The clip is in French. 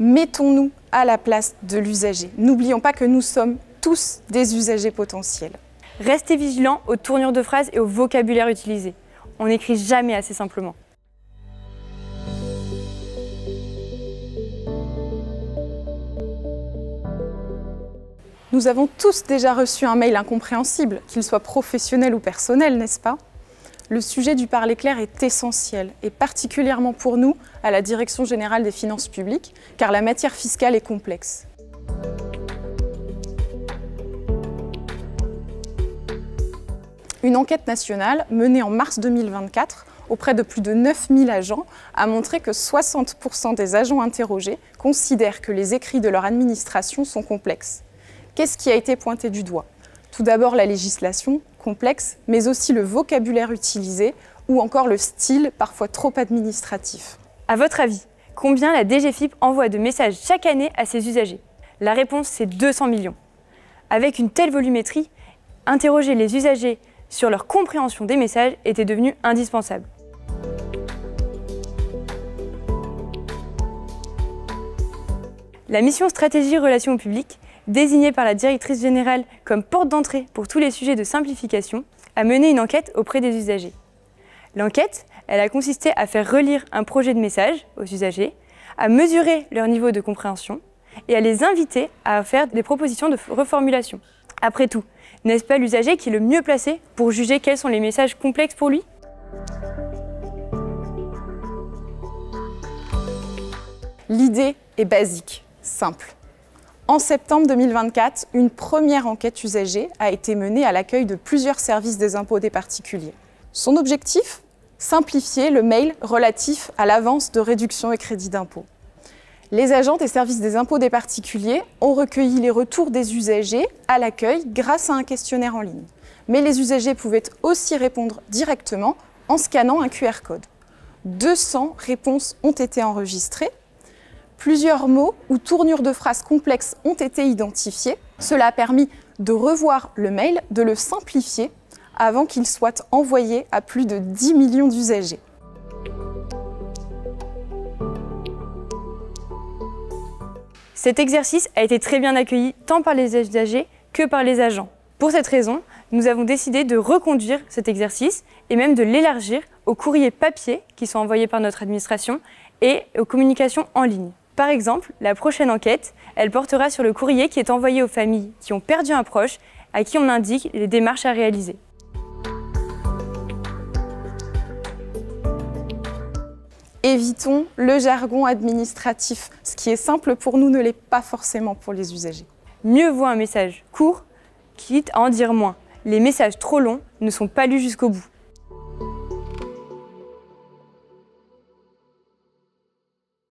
Mettons-nous à la place de l'usager. N'oublions pas que nous sommes tous des usagers potentiels. Restez vigilants aux tournures de phrases et au vocabulaire utilisé. On n'écrit jamais assez simplement. Nous avons tous déjà reçu un mail incompréhensible, qu'il soit professionnel ou personnel, n'est-ce pas? Le sujet du parler clair est essentiel, et particulièrement pour nous, à la Direction générale des finances publiques, car la matière fiscale est complexe. Une enquête nationale menée en mars 2024 auprès de plus de 9000 agents a montré que 60% des agents interrogés considèrent que les écrits de leur administration sont complexes. Qu'est-ce qui a été pointé du doigt? Tout d'abord la législation, complexe, mais aussi le vocabulaire utilisé ou encore le style, parfois trop administratif. À votre avis, combien la DGFiP envoie de messages chaque année à ses usagers? La réponse, c'est 200 millions. Avec une telle volumétrie, interroger les usagers sur leur compréhension des messages était devenu indispensable. La mission Stratégie Relations au public, désignée par la directrice générale comme porte d'entrée pour tous les sujets de simplification, a mené une enquête auprès des usagers. L'enquête, elle a consisté à faire relire un projet de message aux usagers, à mesurer leur niveau de compréhension et à les inviter à faire des propositions de reformulation. Après tout, n'est-ce pas l'usager qui est le mieux placé pour juger quels sont les messages complexes pour lui? L'idée est basique, simple. En septembre 2024, une première enquête usagée a été menée à l'accueil de plusieurs services des impôts des particuliers. Son objectif? Simplifier le mail relatif à l'avance de réduction et crédit d'impôt. Les agents des services des impôts des particuliers ont recueilli les retours des usagers à l'accueil grâce à un questionnaire en ligne. Mais les usagers pouvaient aussi répondre directement en scannant un QR code. 200 réponses ont été enregistrées. Plusieurs mots ou tournures de phrases complexes ont été identifiés. Cela a permis de revoir le mail, de le simplifier avant qu'il soit envoyé à plus de 10 millions d'usagers. Cet exercice a été très bien accueilli tant par les usagers que par les agents. Pour cette raison, nous avons décidé de reconduire cet exercice et même de l'élargir aux courriers papier qui sont envoyés par notre administration et aux communications en ligne. Par exemple, la prochaine enquête, elle portera sur le courrier qui est envoyé aux familles qui ont perdu un proche, à qui on indique les démarches à réaliser. Évitons le jargon administratif. Ce qui est simple pour nous ne l'est pas forcément pour les usagers. Mieux vaut un message court, quitte à en dire moins. Les messages trop longs ne sont pas lus jusqu'au bout.